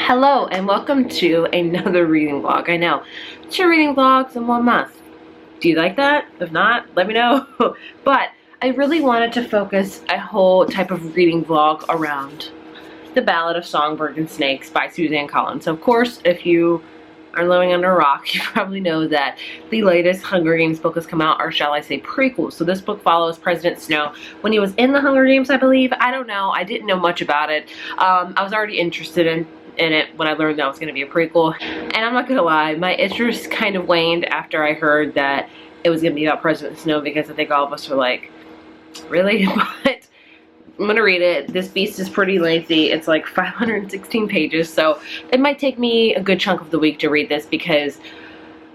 Hello and welcome to another reading vlog. I know, 2 reading vlogs in 1 month. Do you like that? If not, let me know. But I really wanted to focus a whole type of reading vlog around The Ballad of Songbirds and Snakes by Suzanne Collins. So of course, if you are living under a rock, you probably know that the latest Hunger Games book has come out, or shall I say prequel. So this book follows President Snow when he was in the Hunger Games, I believe. I don't know. I didn't know much about it. I was already interested in it when I learned that it was going to be a prequel. And I'm not going to lie, my interest kind of waned after I heard that it was going to be about President Snow, because I think all of us were like, really? But I'm going to read it. This beast is pretty lengthy. It's like 516 pages, so it might take me a good chunk of the week to read this because,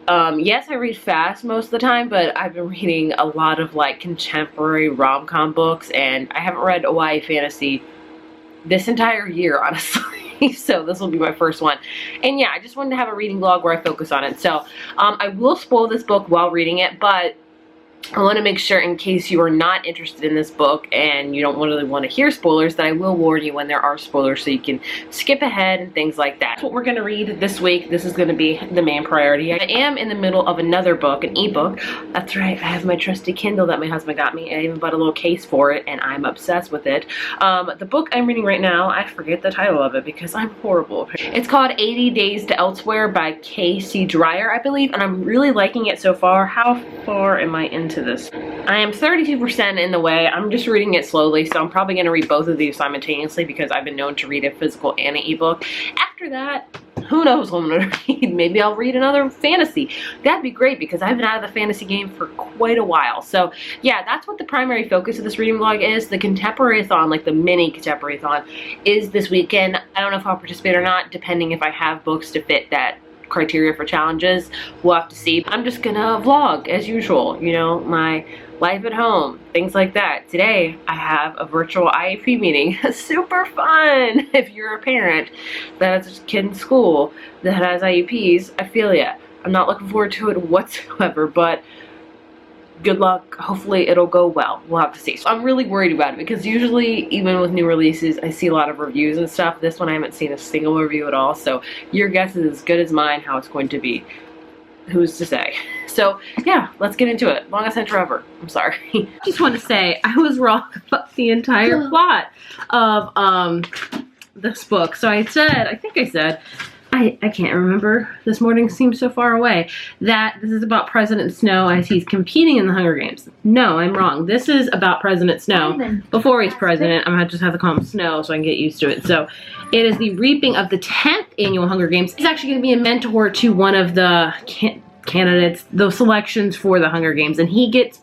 yes, I read fast most of the time, but I've been reading a lot of like contemporary rom-com books, and I haven't read a YA fantasy this entire year, honestly. So this will be my first one. And yeah, I just wanted to have a reading vlog where I focus on it. So I will spoil this book while reading it, but I want to make sure, in case you are not interested in this book and you don't really want to hear spoilers, that I will warn you when there are spoilers so you can skip ahead and things like that. That's what we're going to read this week. This is going to be the main priority. I am in the middle of another book, an ebook. That's right, I have my trusty Kindle that my husband got me. I even bought a little case for it, and I'm obsessed with it. The book I'm reading right now, I forget the title of it because I'm horrible. It's called 80 Days to Elsewhere by K.C. Dreyer, I believe, and I'm really liking it so far. How far am I into this? I am 32% in the way. I'm just reading it slowly, so I'm probably going to read both of these simultaneously because I've been known to read a physical and an ebook. After that, who knows what I'm going to read. Maybe I'll read another fantasy. That'd be great because I've been out of the fantasy game for quite a while. So yeah, that's what the primary focus of this reading vlog is. The contemporary-thon, like the mini contemporary-thon, is this weekend. I don't know if I'll participate or not, depending if I have books to fit that criteria for challenges. We'll have to see. I'm just gonna vlog as usual, you know, my life at home, things like that. Today I have a virtual IEP meeting. Super fun. If you're a parent that has a kid in school that has IEPs, I feel ya. I'm not looking forward to it whatsoever, but good luck. Hopefully it'll go well. We'll have to see. So I'm really worried about it because usually, even with new releases, I see a lot of reviews and stuff. This one I haven't seen a single review at all, so your guess is as good as mine how it's going to be. Who's to say? So yeah, let's get into it. Longest intro ever. I'm sorry. Just want to say I was wrong about the entire plot of this book. So I think I said, I can't remember, this morning seems so far away, that this is about President Snow as he's competing in the Hunger Games. No, I'm wrong. This is about President Snow before he's president. I'm going to just have to call him Snow so I can get used to it. So it is the reaping of the 10th annual Hunger Games. He's actually going to be a mentor to one of the candidates, those selections for the Hunger Games, and he gets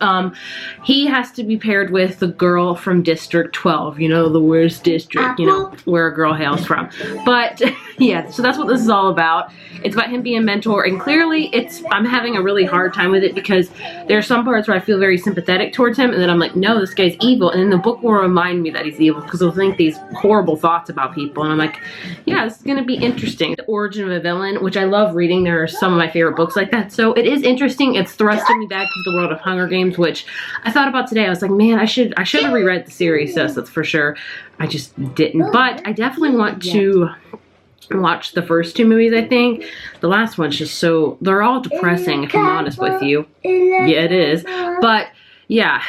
he has to be paired with the girl from District 12, you know, the worst district, you know, where a girl hails from. But yeah, so that's what this is all about. It's about him being a mentor, and clearly I'm having a really hard time with it because there are some parts where I feel very sympathetic towards him, and then I'm like, no, this guy's evil, and then the book will remind me that he's evil because he'll think these horrible thoughts about people, and I'm like, yeah, this is gonna be interesting. The origin of a villain, which I love reading. There are some of my favorite books like that. So it is interesting. It's thrusting me back into the world of Hunger Games, which I thought about today. I was like, man, I should have reread the series, that's for sure. I just didn't. But I definitely want to watch the first 2 movies, I think. The last one's just so, they're all depressing, if I'm honest with you. Yeah, it is. But yeah,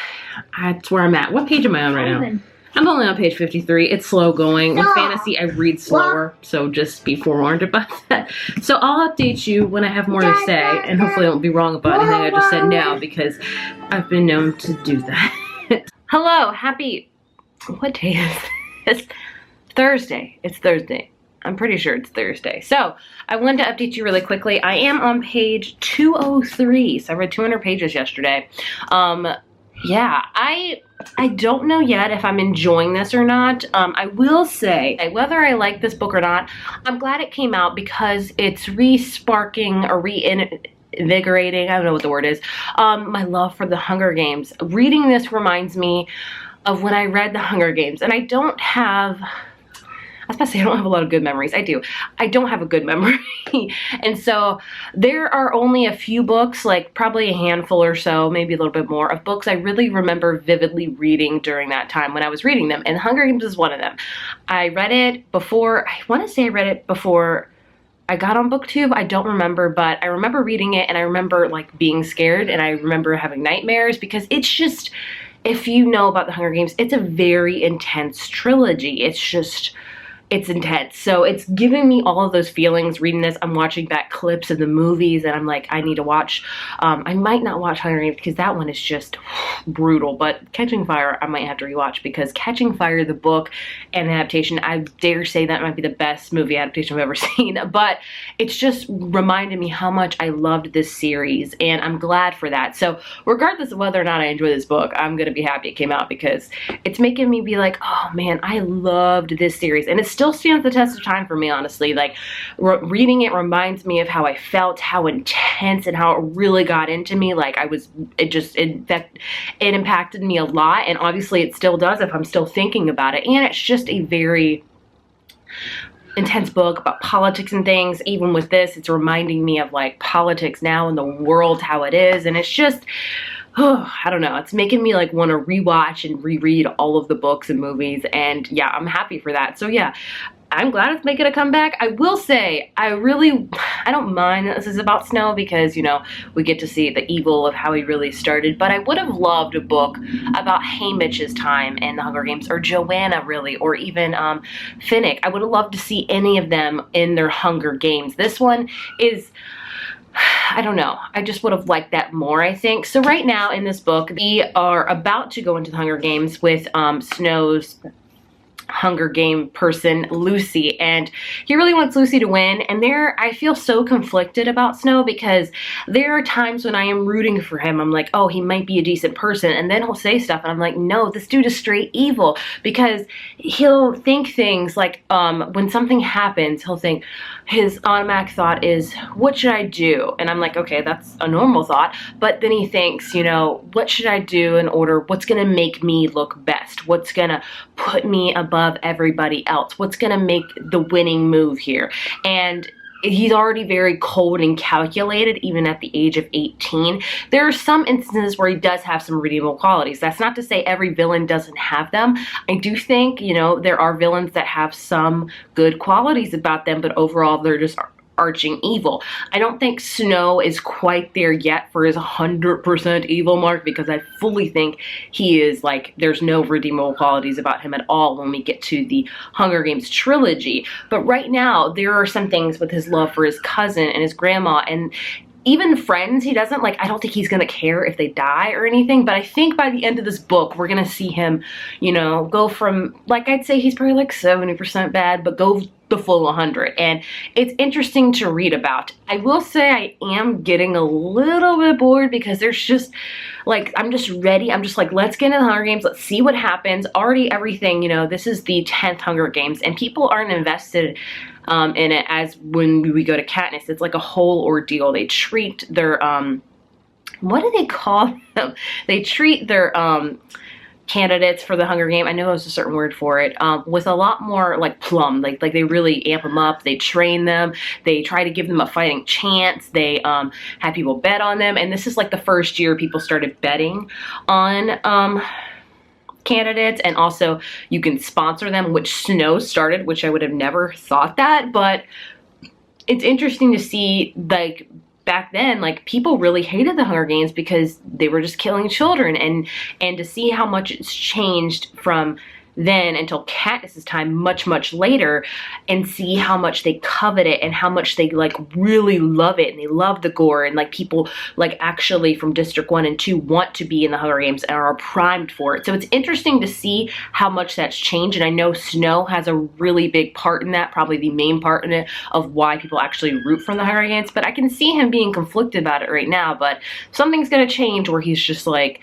that's where I'm at. What page am I on right now? I'm only on page 53. It's slow going. With fantasy, I read slower, so just be forewarned about that. So I'll update you when I have more to say, and hopefully I won't be wrong about anything I just said now, because I've been known to do that. Hello, happy, what day is this? Thursday. It's Thursday. I'm pretty sure it's Thursday. So I wanted to update you really quickly. I am on page 203, so I read 200 pages yesterday. Yeah, I don't know yet if I'm enjoying this or not. I will say, whether I like this book or not, I'm glad it came out because it's re-sparking or reinvigorating, I don't know what the word is, my love for the Hunger Games. Reading this reminds me of when I read the Hunger Games, and I was about to say I don't have a lot of good memories. I do. I don't have a good memory. And so there are only a few books, like probably a handful or so, maybe a little bit more, of books I really remember vividly reading during that time when I was reading them. And Hunger Games is one of them. I read it before, I want to say I read it before I got on BookTube. I don't remember, but I remember reading it and I remember like being scared and I remember having nightmares because it's just, if you know about the Hunger Games, it's a very intense trilogy. It's intense. So it's giving me all of those feelings reading this. I'm watching back clips of the movies and I'm like, I need to watch. I might not watch Hunger Games because that one is just brutal, but Catching Fire I might have to rewatch because Catching Fire, the book and adaptation, I dare say that might be the best movie adaptation I've ever seen, but it's just reminded me how much I loved this series and I'm glad for that. So regardless of whether or not I enjoy this book, I'm gonna be happy it came out because it's making me be like, oh man, I loved this series. And it's still stands the test of time for me, honestly. Like reading it reminds me of how I felt, how intense and how it really got into me. Like it impacted me a lot, and obviously it still does if I'm still thinking about it. And it's just a very intense book about politics and things. Even with this, it's reminding me of like politics now in the world, how it is, and it's just, oh, I don't know. It's making me like want to rewatch and reread all of the books and movies, and yeah, I'm happy for that. So yeah, I'm glad it's making a comeback. I will say, I don't mind that this is about Snow because, you know, we get to see the evil of how he really started, but I would have loved a book about Haymitch's time in the Hunger Games, or Joanna really, or even Finnick. I would have loved to see any of them in their Hunger Games. This one is, I don't know. I just would have liked that more, I think. So right now in this book, we are about to go into the Hunger Games with Snow's Hunger Game person, Lucy, and he really wants Lucy to win. And I feel so conflicted about Snow because there are times when I am rooting for him. I'm like, oh, he might be a decent person, and then he'll say stuff and I'm like, no, this dude is straight evil, because he'll think things like when something happens, he'll think, his automatic thought is, what should I do? And I'm like, okay, that's a normal thought. But then he thinks, you know, what should I do in order, what's gonna make me look best? What's gonna put me above everybody else? What's gonna make the winning move here? And he's already very cold and calculated, even at the age of 18. There are some instances where he does have some redeemable qualities. That's not to say every villain doesn't have them. I do think, you know, there are villains that have some good qualities about them, but overall they're just arching evil. I don't think Snow is quite there yet for his 100% evil mark, because I fully think he is like, there's no redeemable qualities about him at all when we get to the Hunger Games trilogy. But right now, there are some things with his love for his cousin and his grandma, and even friends, he doesn't like, I don't think he's gonna care if they die or anything, but I think by the end of this book, we're gonna see him, you know, go from, like, I'd say he's probably like 70% bad, but go the full 100. And it's interesting to read about. I will say I am getting a little bit bored because there's just like, I'm just ready. I'm just like, let's get into the Hunger Games. Let's see what happens. Already everything, you know, this is the 10th Hunger Games and people aren't invested in it as when we go to Katniss. It's like a whole ordeal. They treat their, what do they call them? They treat their, candidates for the Hunger Game, I know there's a certain word for it, with a lot more like plum. Like they really amp them up, they train them, they try to give them a fighting chance, they have people bet on them, and this is like the first year people started betting on candidates, and also you can sponsor them, which Snow started, which I would have never thought that, but it's interesting to see, like, back then, like, people really hated the Hunger Games because they were just killing children, and to see how much it's changed from then until Katniss's time, much later, and see how much they covet it and how much they like really love it, and they love the gore, and like people like actually from District 1 and 2 want to be in the Hunger Games and are primed for it. So it's interesting to see how much that's changed, and I know Snow has a really big part in that, probably the main part in it of why people actually root for the Hunger Games, but I can see him being conflicted about it right now. But something's gonna change where he's just like,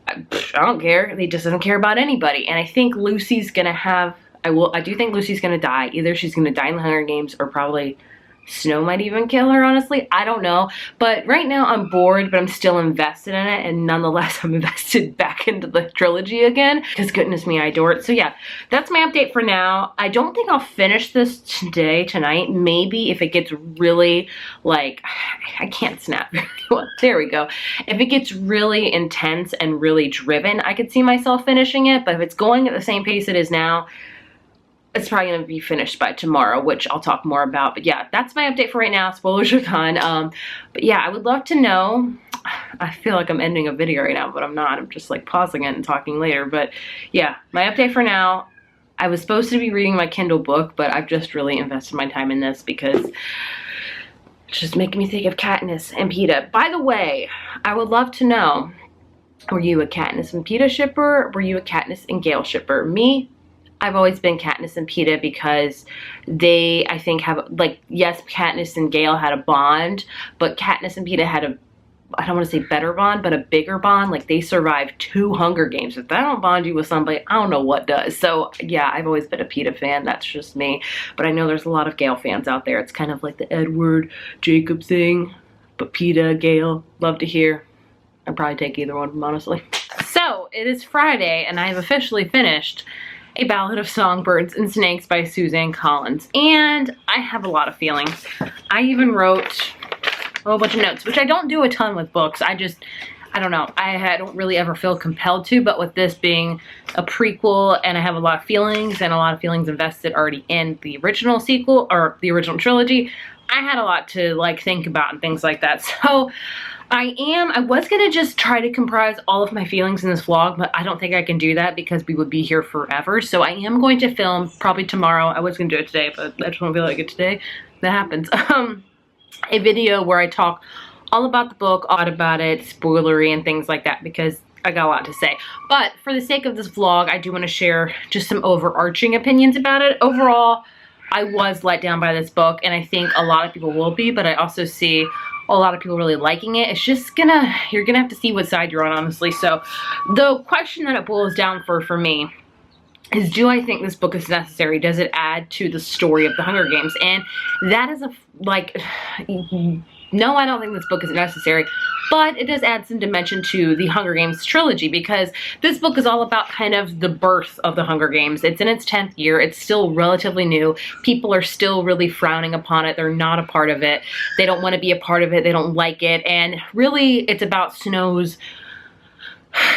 I don't care. He just doesn't care about anybody. And I think Lucy's gonna have, I do think Lucy's gonna die. Either she's gonna die in the Hunger Games or probably Snow might even kill her, honestly. I don't know. But right now I'm bored, but I'm still invested in it. And nonetheless, I'm invested back into the trilogy again. Because goodness me, I adore it. So yeah, that's my update for now. I don't think I'll finish this tonight. Maybe if it gets really, like, I can't snap very well. There we go. If it gets really intense and really driven, I could see myself finishing it. But if it's going at the same pace it is now, it's probably going to be finished by tomorrow, which I'll talk more about. But yeah, that's my update for right now. Spoilers are gone. But yeah, I would love to know. I feel like I'm ending a video right now, but I'm not. I'm just like pausing it and talking later. But yeah, my update for now. I was supposed to be reading my Kindle book, but I've just really invested my time in this because it's just making me think of Katniss and Peeta. By the way, I would love to know, were you a Katniss and Peeta shipper? Were you a Katniss and Gale shipper? Me, I've always been Katniss and Peeta because they, I think, have, like, yes, Katniss and Gale had a bond, but Katniss and Peeta had a, I don't want to say better bond, but a bigger bond. Like, they survived 2 Hunger Games. If that don't bond you with somebody, I don't know what does. So yeah, I've always been a Peeta fan. That's just me. But I know there's a lot of Gale fans out there. It's kind of like the Edward Jacob thing. But Peeta, Gale, love to hear. I'd probably take either one of them, honestly. So it is Friday, and I have officially finished A Ballad of Songbirds and Snakes by Suzanne Collins. And I have a lot of feelings. I even wrote a whole bunch of notes, which I don't do a ton with books. I don't know. I don't really ever feel compelled to, but with this being a prequel and I have a lot of feelings and a lot of feelings invested already in the original sequel or the original trilogy, I had a lot to like think about and things like that. So I was gonna just try to comprise all of my feelings in this vlog, but I don't think I can do that because we would be here forever. So I am going to film probably tomorrow. I was gonna do it today, but I just don't feel like it today. That happens. A video where I talk all about the book, all about it, spoilery and things like that, because I got a lot to say. But for the sake of this vlog, I do want to share just some overarching opinions about it. Overall, I was let down by this book, and I think a lot of people will be, but I also see a lot of people really liking it. It's just you're gonna have to see what side you're on, honestly. So the question that it boils down for me is, do I think this book is necessary? Does it add to the story of the Hunger Games? And that is no, I don't think this book is necessary, but it does add some dimension to the Hunger Games trilogy because this book is all about kind of the birth of the Hunger Games. It's in its 10th year. It's still relatively new. People are still really frowning upon it. They're not a part of it. They don't want to be a part of it. They don't like it. And really, it's about Snow's,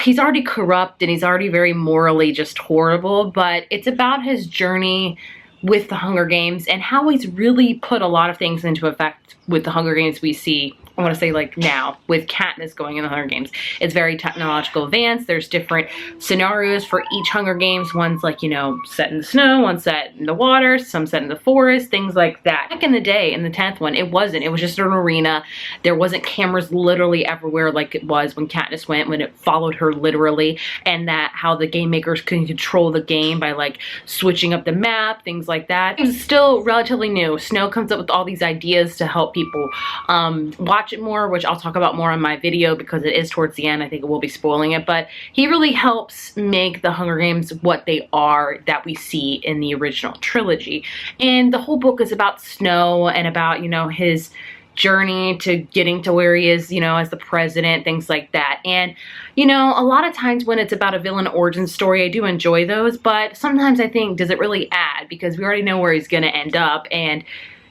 he's already corrupt and he's already very morally just horrible, but it's about his journey with the Hunger Games and how he's really put a lot of things into effect with the Hunger Games we see, I want to say like now, with Katniss going in the Hunger Games. It's very technological advanced. There's different scenarios for each Hunger Games. One's like, you know, set in the snow, one's set in the water, some set in the forest, things like that. Back in the day, in the 10th one, it wasn't. It was just an arena. There wasn't cameras literally everywhere like it was when Katniss went, when it followed her literally, and that how the game makers can control the game by like switching up the map, things like that. It was still relatively new. Snow comes up with all these ideas to help people watch it more, which I'll talk about more in my video because it is towards the end. I think it will be spoiling it, but he really helps make the Hunger Games what they are that we see in the original trilogy. And the whole book is about Snow and about, you know, his journey to getting to where he is, you know, as the president, things like that. And, you know, a lot of times when it's about a villain origin story, I do enjoy those, but sometimes I think, does it really add? Because we already know where he's gonna end up, and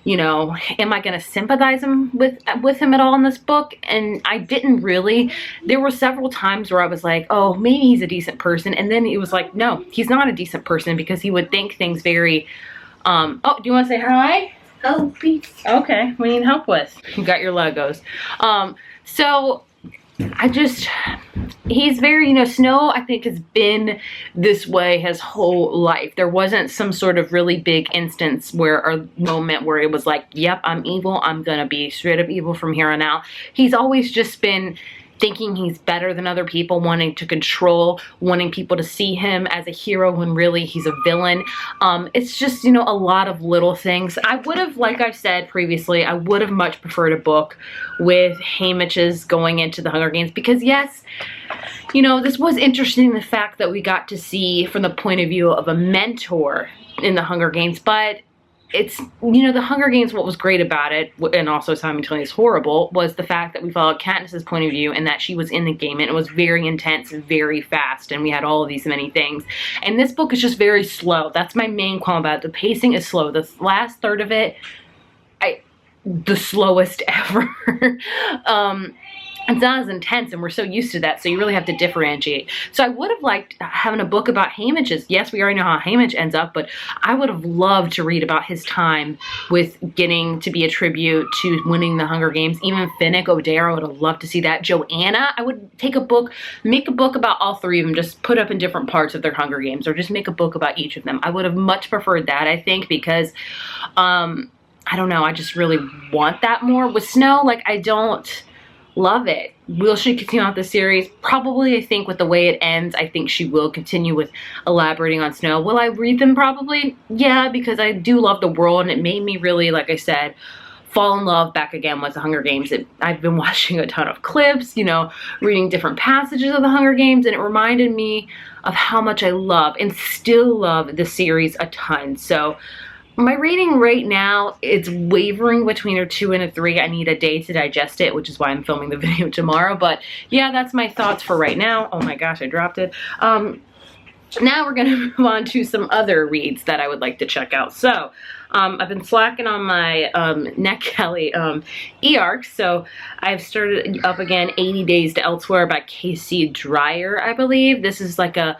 you know, am I gonna sympathize with him at all in this book? And I didn't really. There were several times where I was like, oh, maybe he's a decent person, and then it was like, no, he's not a decent person because he would think things very, oh, do you wanna say hi? Oh, please. Okay, what do you need help with? You got your Legos. So he's very, you know, Snow, I think, has been this way his whole life. There wasn't some sort of really big instance where, or moment where it was like, yep, I'm evil. I'm gonna be straight up evil from here on out. He's always just been thinking he's better than other people, wanting to control, wanting people to see him as a hero when really he's a villain. It's just, you know, a lot of little things. I would have, like I've said previously, I would have much preferred a book with Haymitch's going into the Hunger Games because yes, you know, this was interesting, the fact that we got to see from the point of view of a mentor in the Hunger Games, but it's, you know, the Hunger Games, what was great about it, and also simultaneously horrible, was the fact that we followed Katniss's point of view and that she was in the game, and it was very intense and very fast, and we had all of these many things. And this book is just very slow. That's my main qualm about it. The pacing is slow. The last third of it, the slowest ever. It's not as intense, and we're so used to that, so you really have to differentiate. So I would have liked having a book about Haymitch's. Yes, we already know how Haymitch ends up, but I would have loved to read about his time with getting to be a tribute to winning the Hunger Games. Even Finnick Odair, I would have loved to see that. Joanna, I would take a book, make a book about all three of them, just put up in different parts of their Hunger Games, or just make a book about each of them. I would have much preferred that, I think, because, I don't know, I just really want that more. With Snow, like, I don't love it. Will she continue out the series? Probably. I think with the way it ends, I think she will continue with elaborating on Snow. Will I read them? Probably. Yeah, because I do love the world, and it made me really, like I said, fall in love back again with the Hunger Games. I've been watching a ton of clips, you know, reading different passages of the Hunger Games, and it reminded me of how much I love and still love the series a ton. So my rating right now, it's wavering between a 2 and a 3. I need a day to digest it, which is why I'm filming the video tomorrow. But yeah, that's my thoughts for right now. Oh my gosh, I dropped it. Now we're going to move on to some other reads that I would like to check out. So I've been slacking on my NetGalley e-arcs, so I've started up again 80 Days to Elsewhere by Casey Dreyer, I believe. This is like a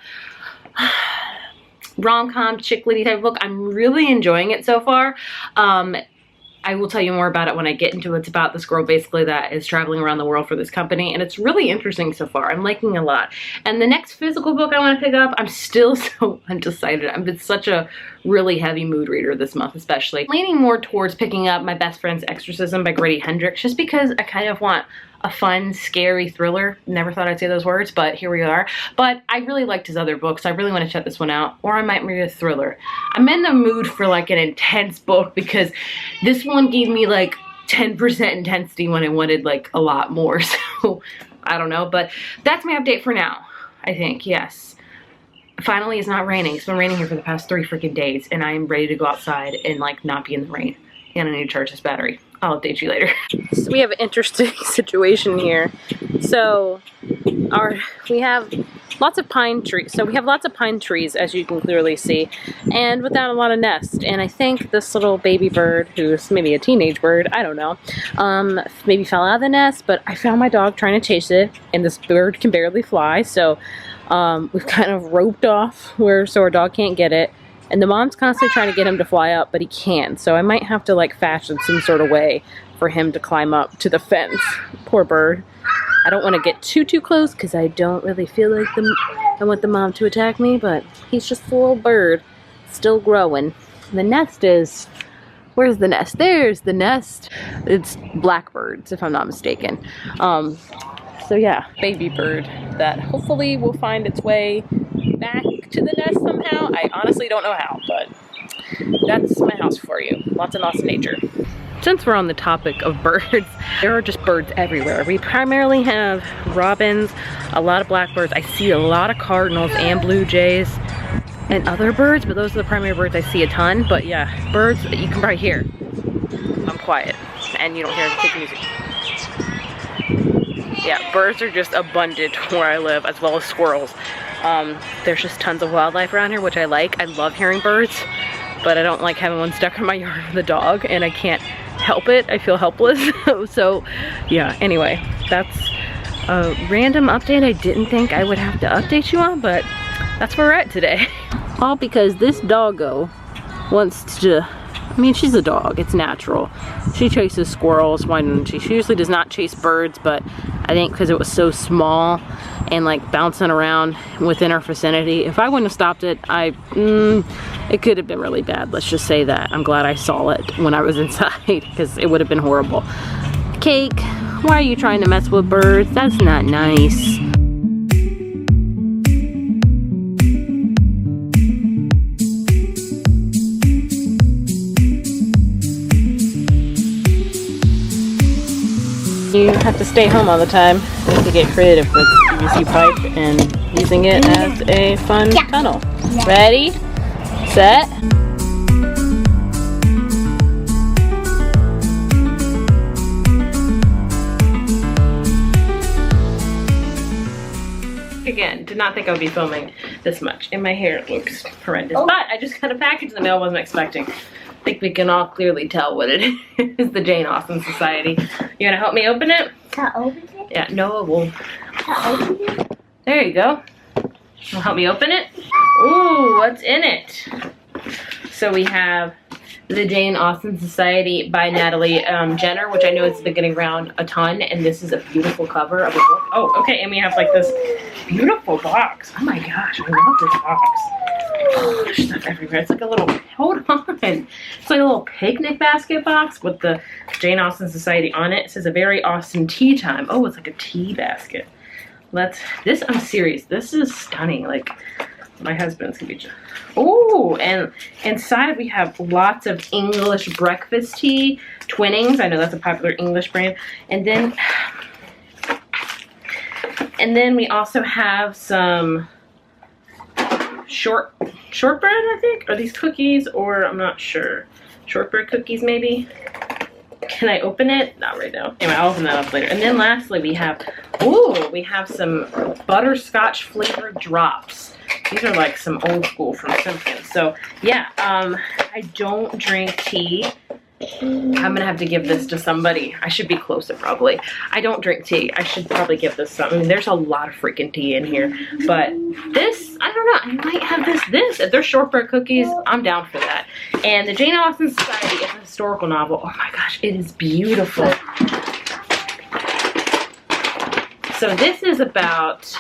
rom-com, chick-litty type of book. I'm really enjoying it so far. I will tell you more about it when I get into it. It's about this girl basically that is traveling around the world for this company, and it's really interesting so far. I'm liking it a lot. And the next physical book I want to pick up, I'm still so undecided. I've been such a really heavy mood reader this month, especially. I'm leaning more towards picking up My Best Friend's Exorcism by Grady Hendrix, just because I kind of want a fun, scary thriller. Never thought I'd say those words, but here we are. But I really liked his other books, so I really want to check this one out. Or I might read a thriller. I'm in the mood for like an intense book, because this one gave me like 10% intensity when I wanted like a lot more. So I don't know, but that's my update for now, I think. Yes. Finally, it's not raining. It's been raining here for the past 3 freaking days, and I am ready to go outside and like not be in the rain. And I need to charge this battery. I'll update you later. So we have an interesting situation here. So we have lots of pine trees. So we have lots of pine trees, as you can clearly see, and without a lot of nests. And I think this little baby bird, who's maybe a teenage bird, I don't know, maybe fell out of the nest, but I found my dog trying to chase it, and this bird can barely fly. So we've kind of roped off so our dog can't get it. And the mom's constantly trying to get him to fly up, but he can't. So I might have to like fashion some sort of way for him to climb up to the fence. Poor bird. I don't want to get too close because I don't really feel like I want the mom to attack me, but he's just a little bird, still growing. The nest is, where's the nest? There's the nest. It's blackbirds, if I'm not mistaken. So yeah, baby bird that hopefully will find its way back to the nest somehow. I honestly don't know how, but that's my house for you. Lots and lots of nature. Since we're on the topic of birds, there are just birds everywhere. We primarily have robins, a lot of blackbirds. I see a lot of cardinals and blue jays and other birds, but those are the primary birds I see a ton. But yeah, birds that you can probably hear. I'm quiet and you don't hear the kids' music. Yeah, birds are just abundant where I live, as well as squirrels. There's just tons of wildlife around here, which I like. I love hearing birds, but I don't like having one stuck in my yard with a dog, and I can't help it. I feel helpless. So yeah, anyway, that's a random update I didn't think I would have to update you on, but that's where we're at today. All because this doggo wants to, I mean, she's a dog, it's natural. She chases squirrels, why didn't she? She usually does not chase birds, but I think because it was so small and like bouncing around within our vicinity, if I wouldn't have stopped it, it could have been really bad. Let's just say that. I'm glad I saw it when I was inside, because it would have been horrible. Cake, why are you trying to mess with birds? That's not nice. You have to stay home all the time. You have to get creative with PVC pipe and using it as a fun tunnel. Ready? Set? did not think I would be filming this much. And my hair looks horrendous. But I just got a package in the mail I wasn't expecting. I think we can all clearly tell what it is. The Jane Austen Society. You gonna help me open it? Can I open it? Yeah, Noah will. Can I open it? There you go. Will help me open it? Ooh, what's in it? So we have The Jane Austen Society by Natalie Jenner, which I know has been getting around a ton, and this is a beautiful cover of a book. Oh, okay, and we have like this beautiful box. Oh my gosh, I love this box. Oh, there's stuff everywhere. It's like a little, hold on. It's like a little picnic basket box with the Jane Austen Society on it. It says a very Austen tea time. Oh, it's like a tea basket. I'm serious, this is stunning. Like, my husband's gonna be just, oh, and inside we have lots of English breakfast tea, Twinings. I know that's a popular English brand. And then we also have some shortbread, I think. Are these cookies, or I'm not sure. Shortbread cookies, maybe. Can I open it? Not right now. Anyway, I'll open that up later. And then lastly, we have some butterscotch flavored drops. These are like some old school from Simpkins. So yeah, I don't drink tea. I'm gonna have to give this to somebody. I should be closer probably. I don't drink tea. I should probably give this some. I mean, there's a lot of freaking tea in here. But this, I don't know, I might have this. If they're shortbread cookies, I'm down for that. And the Jane Austen Society is a historical novel. Oh my gosh, it is beautiful. So this is about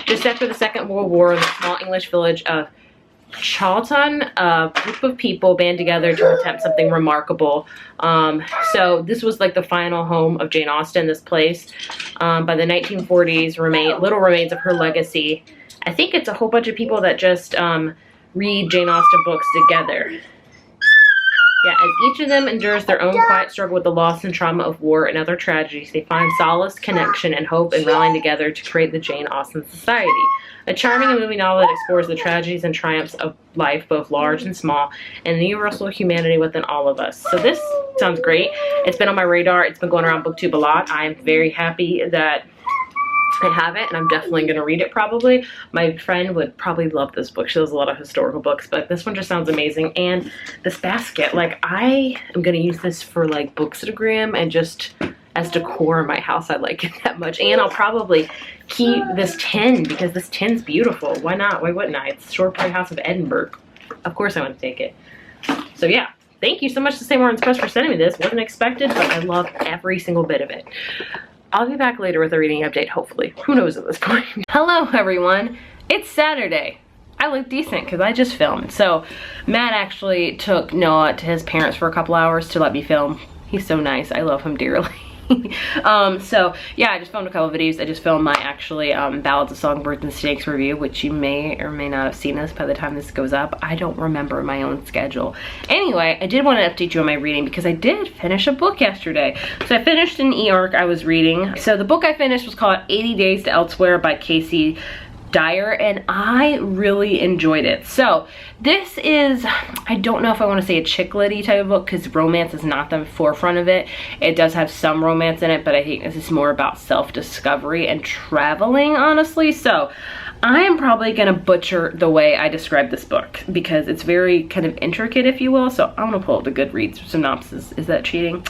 just after the Second World War in the small English village of Charlton, a group of people band together to attempt something remarkable. So this was like the final home of Jane Austen, this place. By the 1940s, little remains of her legacy. I think it's a whole bunch of people that just read Jane Austen books together. Yeah, as each of them endures their own quiet struggle with the loss and trauma of war and other tragedies, they find solace, connection, and hope in rallying together to create the Jane Austen Society. A charming and moving novel that explores the tragedies and triumphs of life, both large and small, and the universal humanity within all of us. So this sounds great. It's been on my radar. It's been going around BookTube a lot. I am very happy that I have it, and I'm definitely going to read it probably. My friend would probably love this book. She loves a lot of historical books, but this one just sounds amazing. And this basket, like, I am going to use this for like Bookstagram and just as decor in my house. I like it that much. And I'll probably keep this tin because this tin's beautiful. Why not? Why wouldn't I? It's Shortbread House of Edinburgh. Of course I want to take it. So yeah, thank you so much to St. Martin's Press for sending me this. Wasn't expected, but I love every single bit of it. I'll be back later with a reading update, hopefully. Who knows at this point. Hello, everyone. It's Saturday. I look decent because I just filmed. So Matt actually took Noah to his parents for a couple hours to let me film. He's so nice. I love him dearly. So yeah, I just filmed a couple videos. I just filmed my actually Ballads of Songbirds and Snakes review, which you may or may not have seen this by the time this goes up. I don't remember my own schedule. Anyway, I did want to update you on my reading because I did finish a book yesterday. So I finished an e-arc I was reading. So the book I finished was called 80 Days to Elsewhere by Casey Dyer, and I really enjoyed it. So this is, I don't know if I want to say a chick lit-y type of book because romance is not the forefront of it. It does have some romance in it, but I think this is more about self-discovery and traveling, honestly. So I am probably gonna butcher the way I describe this book because it's very kind of intricate, if you will. So I'm gonna pull up the Goodreads synopsis. Is that cheating?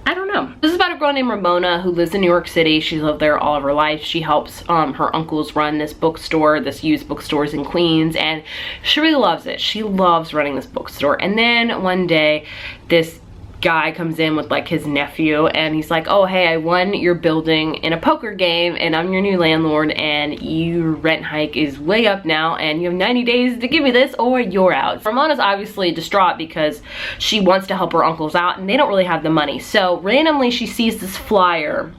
I don't know. This is about a girl named Ramona who lives in New York City. She's lived there all of her life. She helps her uncles run this bookstore, this used bookstores in Queens, and she really loves it. She loves running this bookstore. And then one day, this guy comes in with like his nephew and he's like, oh hey, I won your building in a poker game and I'm your new landlord and your rent hike is way up now and you have 90 days to give me this or you're out. Ramona's obviously distraught because she wants to help her uncles out and they don't really have the money. So randomly she sees this flyer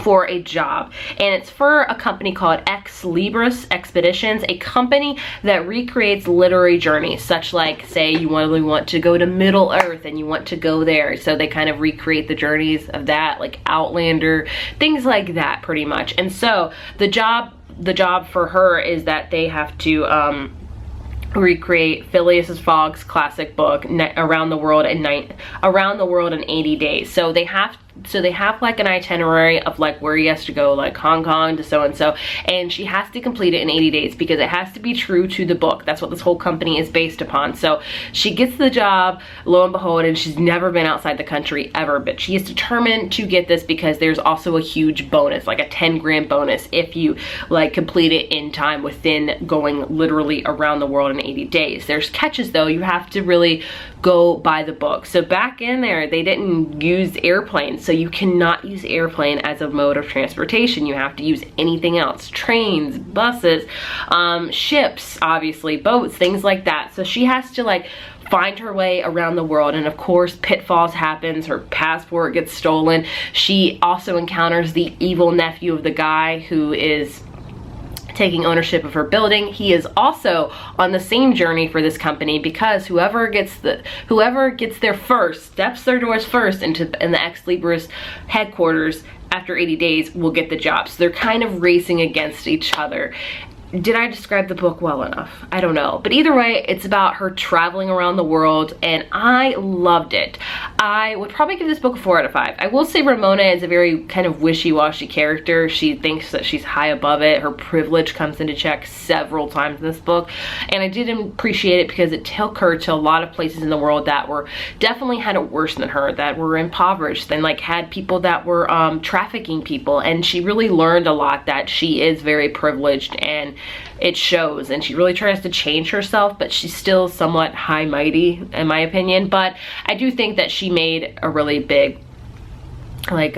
for a job, and it's for a company called Ex Libris Expeditions, a company that recreates literary journeys, such like, say you really want to go to Middle Earth and you want to go there, so they kind of recreate the journeys of that, like Outlander, things like that pretty much. And so the job for her is that they have to recreate Phileas Fogg's classic book Around the World in 80 Days. So they have So they have like an itinerary of like where he has to go, like Hong Kong to so-and-so, and she has to complete it in 80 days because it has to be true to the book. That's what this whole company is based upon. So she gets the job, lo and behold, and she's never been outside the country ever, but she is determined to get this because there's also a huge bonus, like a 10 grand bonus if you like complete it in time within going literally around the world in 80 days. There's catches though. You have to really go by the book. So back in there, they didn't use airplanes, so you cannot use airplane as a mode of transportation. You have to use anything else: trains, buses, ships, obviously boats, things like that. So she has to like find her way around the world, and of course pitfalls happens. Her passport gets stolen. She also encounters the evil nephew of the guy who is taking ownership of her building. He is also on the same journey for this company because whoever gets there first, steps their doors first in the Ex Libris headquarters after 80 days will get the job. So they're kind of racing against each other. Did I describe the book well enough? I don't know. But either way, it's about her traveling around the world, and I loved it. I would probably give this book a 4 out of 5. I will say Ramona is a very kind of wishy-washy character. She thinks that she's high above it. Her privilege comes into check several times in this book, and I did appreciate it because it took her to a lot of places in the world that were definitely had it worse than her, that were impoverished, and like had people that were trafficking people, and she really learned a lot that she is very privileged, and it shows, and she really tries to change herself, but she's still somewhat high mighty in my opinion. But I do think that she made a really big like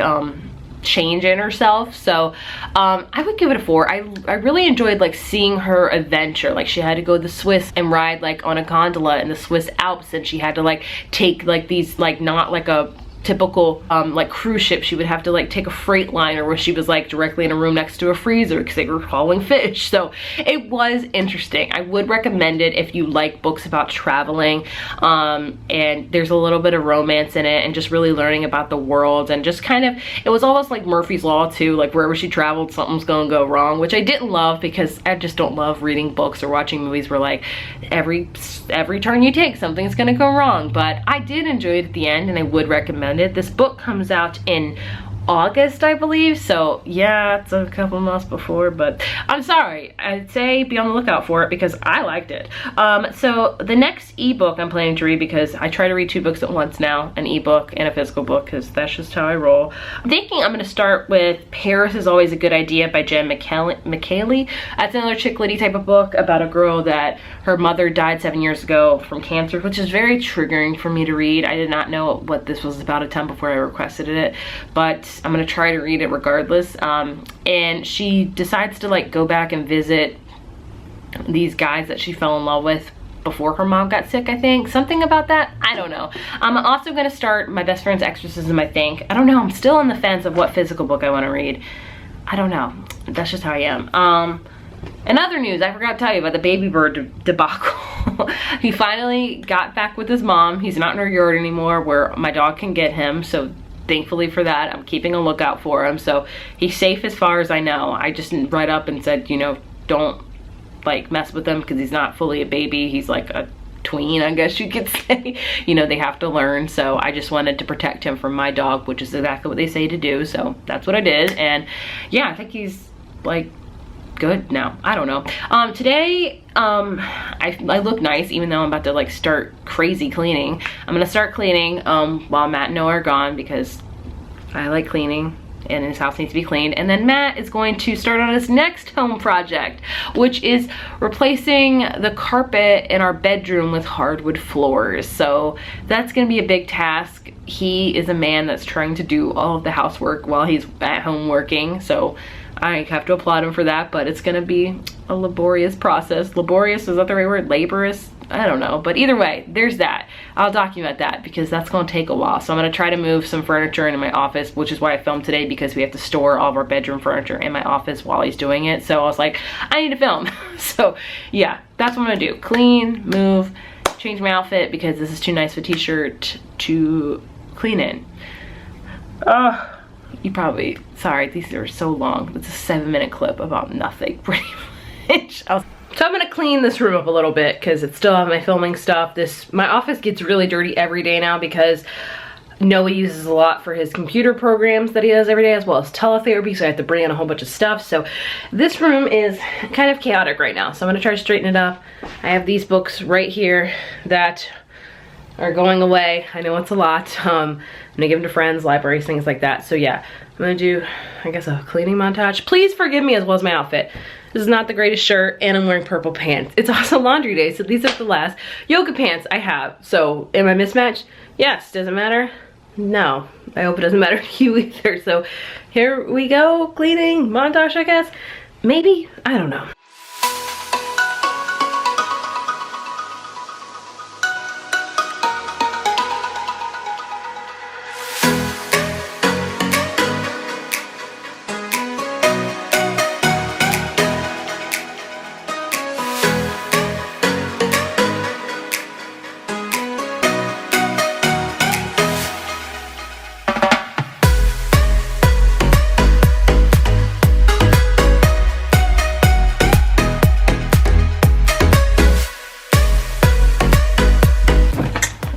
change in herself. So I would give it a 4. I really enjoyed like seeing her adventure. Like she had to go to the Swiss and ride like on a gondola in the Swiss Alps, and she had to like take like these like not like a typical like cruise ship. She would have to like take a freight liner where she was like directly in a room next to a freezer because they were hauling fish. So it was interesting. I would recommend it if you like books about traveling, and there's a little bit of romance in it and just really learning about the world, and just kind of, it was almost like Murphy's Law too, like wherever she traveled something's gonna go wrong, which I didn't love because I just don't love reading books or watching movies where like every turn you take something's gonna go wrong. But I did enjoy it at the end, and I would recommend it. This book comes out in August, I believe, so yeah, it's a couple months before, but I'm sorry. I'd say be on the lookout for it because I liked it. So the next ebook I'm planning to read, because I try to read 2 books at once now, an ebook and a physical book, because that's just how I roll. I'm thinking I'm going to start with Paris Is Always a Good Idea by Jen McKaylee. That's another chick litty type of book about a girl that her mother died 7 years ago from cancer, which is very triggering for me to read. I did not know what this was about a ton before I requested it, but I'm gonna try to read it regardless. And she decides to like go back and visit these guys that she fell in love with before her mom got sick, I think. Something about that, I don't know. I'm also gonna start My Best Friend's Exorcism, I think. I don't know, I'm still on the fence of what physical book I wanna read. I don't know, that's just how I am. In other news, I forgot to tell you about the baby bird debacle. He finally got back with his mom. He's not in her yard anymore where my dog can get him, so thankfully for that. I'm keeping a lookout for him, so he's safe as far as I know. I just read up and said, you know, don't like mess with him because he's not fully a baby. He's like a tween, I guess you could say. You know, they have to learn, so I just wanted to protect him from my dog, which is exactly what they say to do, so that's what I did. And yeah, I think he's like good now. I don't know. Today I look nice even though I'm about to like start crazy cleaning. I'm gonna start cleaning while Matt and Noah are gone because I like cleaning and his house needs to be cleaned. And then Matt is going to start on his next home project, which is replacing the carpet in our bedroom with hardwood floors. So that's gonna be a big task. He is a man that's trying to do all of the housework while he's at home working, so I have to applaud him for that, but it's gonna be a laborious process. Laborious, is that the right word? Laborious? I don't know, but either way, there's that. I'll document that because that's gonna take a while. So I'm gonna try to move some furniture into my office, which is why I filmed today, because we have to store all of our bedroom furniture in my office while he's doing it. So I was like, I need to film. So yeah, that's what I'm gonna do. Clean, move, change my outfit because this is too nice of a t-shirt to clean in. You probably, sorry, these are so long. It's a 7-minute clip about nothing, pretty much. So I'm gonna clean this room up a little bit because it's still have my filming stuff. My office gets really dirty every day now because Noah uses a lot for his computer programs that he does every day, as well as teletherapy, so I have to bring in a whole bunch of stuff. So this room is kind of chaotic right now, so I'm gonna try to straighten it up. I have these books right here that are going away. I know it's a lot. I'm gonna give them to friends, libraries, things like that. So yeah, I'm gonna do, I guess, a cleaning montage. Please forgive me as well as my outfit. This is not the greatest shirt, and I'm wearing purple pants. It's also laundry day, so these are the last yoga pants I have. So am I mismatched? Yes. Does it matter? No. I hope it doesn't matter to you either. So here we go, cleaning montage, I guess. Maybe, I don't know.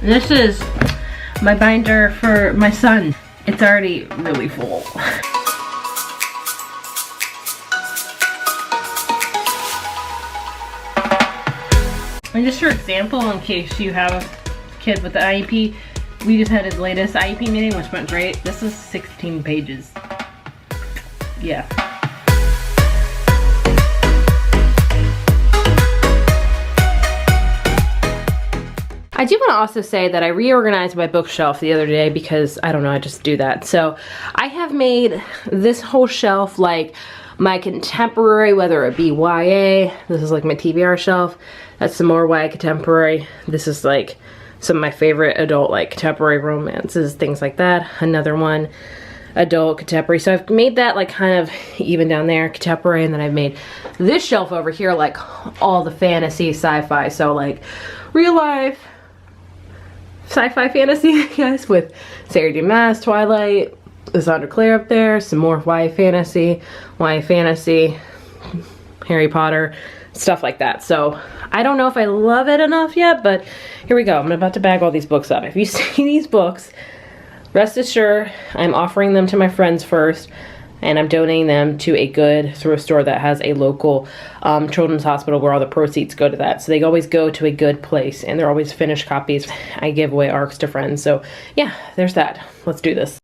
This is my binder for my son. It's already really full. And just for example, in case you have a kid with the IEP, we just had his latest IEP meeting, which went great. This is 16 pages. Yeah. I do want to also say that I reorganized my bookshelf the other day because, I don't know, I just do that. So I have made this whole shelf like my contemporary, whether it be YA. This is like my TBR shelf. That's some more YA contemporary. This is like some of my favorite adult like contemporary romances, things like that. Another one, adult contemporary. So I've made that like kind of even down there, contemporary, and then I've made this shelf over here like all the fantasy, sci-fi. So like real life, sci-fi fantasy, I guess, with Sarah J. Maas, Twilight, Sandra Clare up there, some more YA fantasy, Harry Potter, stuff like that. So I don't know if I love it enough yet, but here we go. I'm about to bag all these books up. If you see these books, rest assured I'm offering them to my friends first, and I'm donating them to a good thrift store that has a local children's hospital where all the proceeds go to that. So they always go to a good place, and they're always finished copies. I give away ARCs to friends. So yeah, there's that. Let's do this.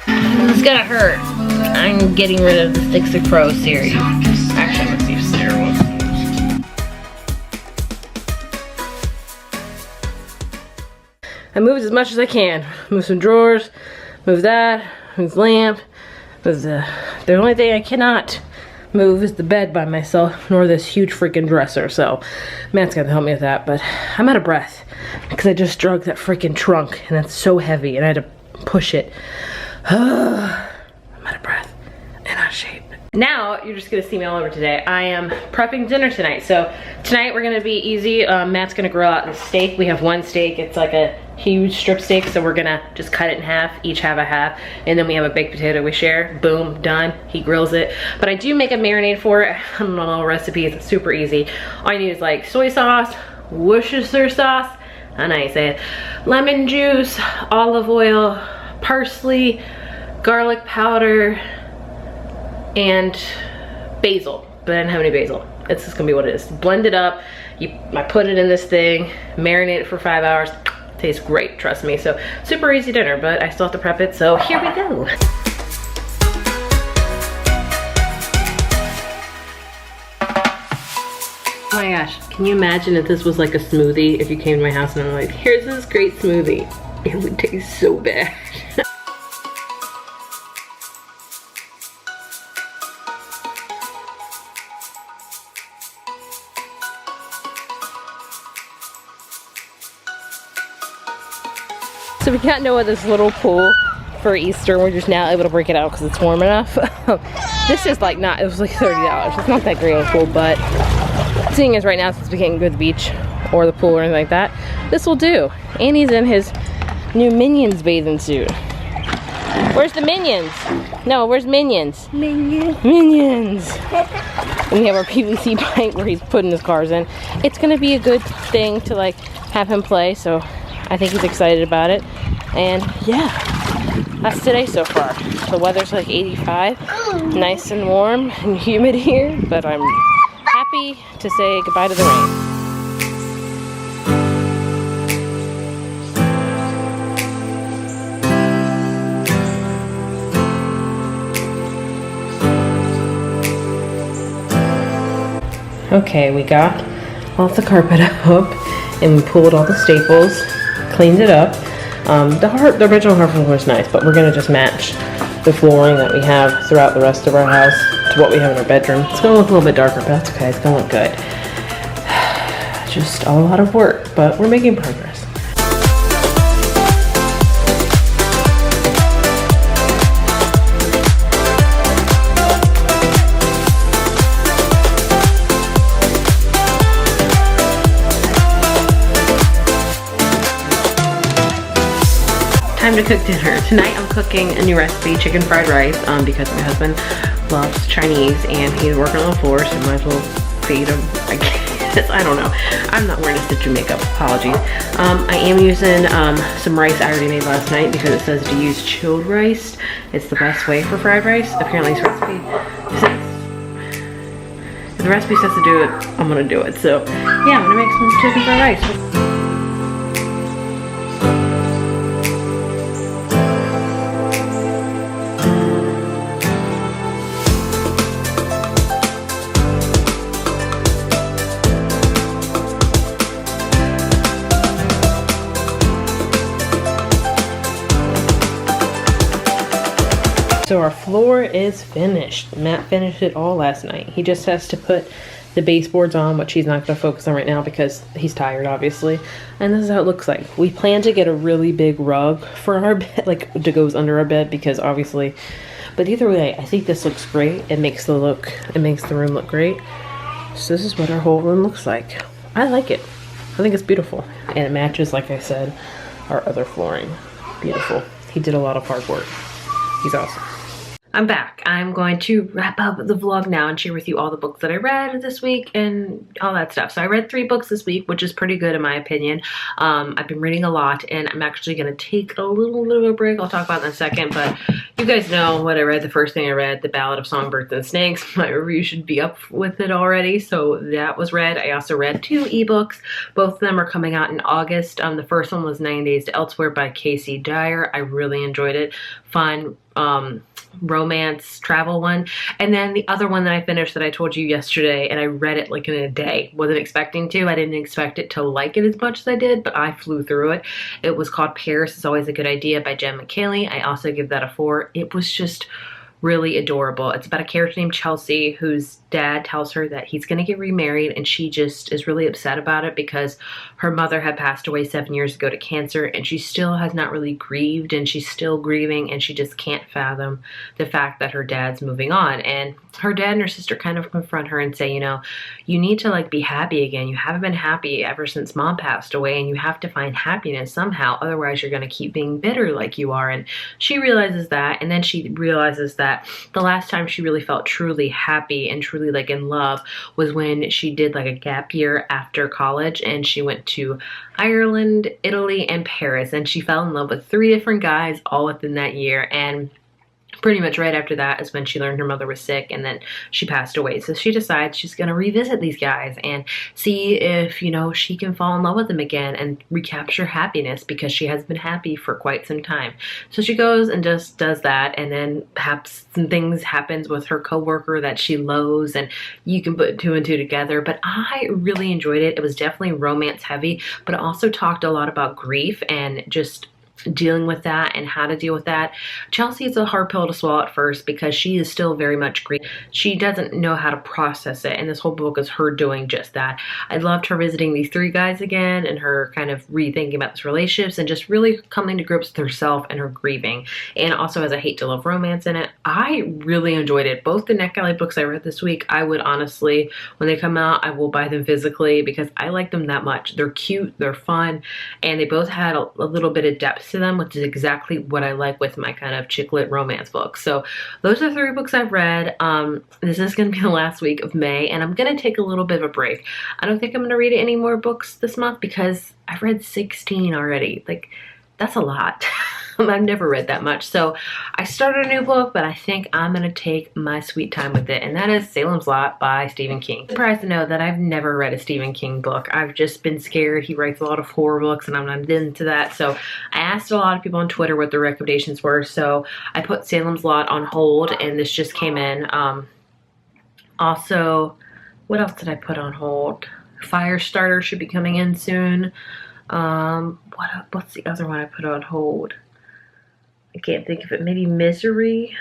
This is gonna hurt. I'm getting rid of the Sticks of Crow series. Actually, let's see if Sarah wants. I moved as much as I can. Move some drawers, move that, move the lamp. The only thing I cannot move is the bed by myself, nor this huge freaking dresser. So Matt's gonna help me with that, but I'm out of breath because I just drug that freaking trunk and it's so heavy and I had to push it. I'm out of breath and out of shape. Now you're just gonna see me all over today. I am prepping dinner tonight. So tonight we're gonna be easy. Matt's gonna grill out the steak. We have one steak. It's like a huge strip steak, so we're gonna just cut it in half, each have a half, and then we have a baked potato we share. Boom, done. He grills it. But I do make a marinade for it. I don't know recipes. It's super easy. All you need is like soy sauce, Worcestershire sauce, I know you say it, lemon juice, olive oil, parsley, garlic powder, and basil, but I didn't have any basil. It's just gonna be what it is. Blend it up. I put it in this thing, marinate it for 5 hours. Tastes great, trust me. So super easy dinner, but I still have to prep it. So here we go. Oh my gosh, can you imagine if this was like a smoothie? If you came to my house and I'm like, here's this great smoothie. It would taste so bad. So we got Noah this little pool for Easter. We're just now able to break it out because it's warm enough. This is like not, it was like $30. It's not that great of a pool, but seeing as right now since we can't go to the beach or the pool or anything like that, this will do. And he's in his new Minions bathing suit. Where's the Minions? No, where's Minions? Minions. Minions. We have our PVC pipe where he's putting his cars in. It's gonna be a good thing to like have him play, so I think he's excited about it. And yeah, that's today so far. The weather's like 85, nice and warm and humid here, but I'm happy to say goodbye to the rain. Okay, we got off the carpet up and we pulled all the staples, cleaned it up. The original hardwood floor was nice, but we're gonna just match the flooring that we have throughout the rest of our house to what we have in our bedroom. It's gonna look a little bit darker, but that's okay, it's gonna look good. Just a lot of work, but we're making progress. Time to cook dinner. Tonight I'm cooking a new recipe, chicken fried rice, because my husband loves Chinese and he's working on the floor, so I might as well feed him, I guess. I don't know. I'm not wearing a stitch of makeup, apologies. I am using some rice I already made last night because it says to use chilled rice. It's the best way for fried rice. Apparently this recipe says, if the recipe says to do it, I'm gonna do it. So yeah, I'm gonna make some chicken fried rice. So our floor is finished. Matt finished it all last night. He just has to put the baseboards on, which he's not going to focus on right now because he's tired, obviously. And this is how it looks like. We plan to get a really big rug for our bed, like that goes under our bed, because obviously. But either way, I think this looks great. It makes the room look great. So this is what our whole room looks like. I like it. I think it's beautiful, and it matches, like I said, our other flooring. Beautiful. He did a lot of hard work. He's awesome. I'm back. I'm going to wrap up the vlog now and share with you all the books that I read this week and all that stuff. So I read 3 books this week, which is pretty good in my opinion. I've been reading a lot and I'm actually going to take a little bit of a break. I'll talk about it in a second, but you guys know what I read. The first thing I read, The Ballad of Songbirds and Snakes. My review should be up with it already, so that was read. I also read 2 ebooks. Both of them are coming out in August. The first one was 9 Days to Elsewhere by Casey Dyer. I really enjoyed it. Fun, romance travel one. And then the other one that I finished that I told you yesterday, and I read it like in a day. Wasn't expecting to. I didn't expect it to like it as much as I did, but I flew through it. It was called Paris Is Always a Good Idea by Jen McKinley. I also give that a 4. It was just really adorable. It's about a character named Chelsea whose dad tells her that he's going to get remarried, and she just is really upset about it because her mother had passed away 7 years ago to cancer, and she still has not really grieved, and she's still grieving, and she just can't fathom the fact that her dad's moving on. And her dad and her sister kind of confront her and say, you know, you need to like be happy again. You haven't been happy ever since mom passed away, and you have to find happiness somehow, otherwise you're going to keep being bitter like you are. And she realizes that, and then she realizes that the last time she really felt truly happy and truly like in love was when she did like a gap year after college, and she went to Ireland, Italy, and Paris, and she fell in love with 3 different guys all within that year. And pretty much right after that is when she learned her mother was sick, and then she passed away. So she decides she's going to revisit these guys and see if, you know, she can fall in love with them again and recapture happiness, because she has been happy for quite some time. So she goes and just does that, and then perhaps some things happens with her coworker that she loathes, and you can put 2 and 2 together. But I really enjoyed it. It was definitely romance heavy, but it also talked a lot about grief and just dealing with that and how to deal with that. Chelsea is a hard pill to swallow at first because she is still very much grieving. She doesn't know how to process it, and this whole book is her doing just that. I loved her visiting these 3 guys again and her kind of rethinking about this relationships and just really coming to grips with herself and her grieving. And also has a hate to love romance in it. I really enjoyed it. Both the NetGalley books I read this week, I would honestly, when they come out, I will buy them physically because I like them that much. They're cute, they're fun, and they both had a little bit of depth depth to them, which is exactly what I like with my kind of chick lit romance books. So those are 3 books I've read. This is going to be the last week of May, and I'm going to take a little bit of a break. I don't think I'm going to read any more books this month because I've read 16 already. Like, that's a lot. I've never read that much. So I started a new book, but I think I'm going to take my sweet time with it. And that is Salem's Lot by Stephen King. I'm surprised to know that I've never read a Stephen King book. I've just been scared. He writes a lot of horror books and I'm not into that. So I asked a lot of people on Twitter what their recommendations were. So I put Salem's Lot on hold and this just came in. Also, what else did I put on hold? Firestarter should be coming in soon. What's the other one I put on hold? I can't think of it. Maybe Misery.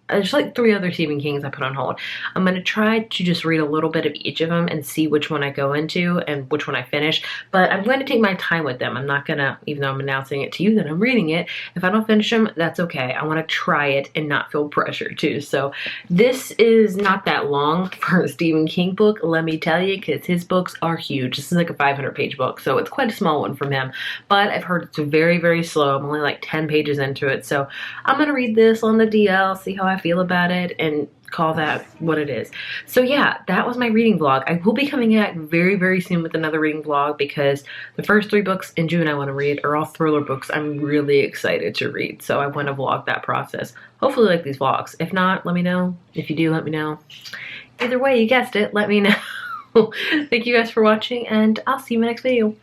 There's like 3 other Stephen Kings I put on hold. I'm going to try to just read a little bit of each of them and see which one I go into and which one I finish. But I'm going to take my time with them. I'm not going to, even though I'm announcing it to you that I'm reading it, if I don't finish them, that's okay. I want to try it and not feel pressure too. So this is not that long for a Stephen King book, let me tell you, because his books are huge. This is like a 500-page book, so it's quite a small one from him. But I've heard it's very, very slow. I'm only like 10 pages into it. So I'm going to read this on the DL, see how I feel about it, and call that what it is. So yeah, that was my reading vlog. I will be coming out very, very soon with another reading vlog because the first 3 books in June I want to read are all thriller books I'm really excited to read. So I want to vlog that process. Hopefully you like these vlogs. If not, let me know. If you do, let me know. Either way, you guessed it, let me know. Thank you guys for watching and I'll see you in my next video.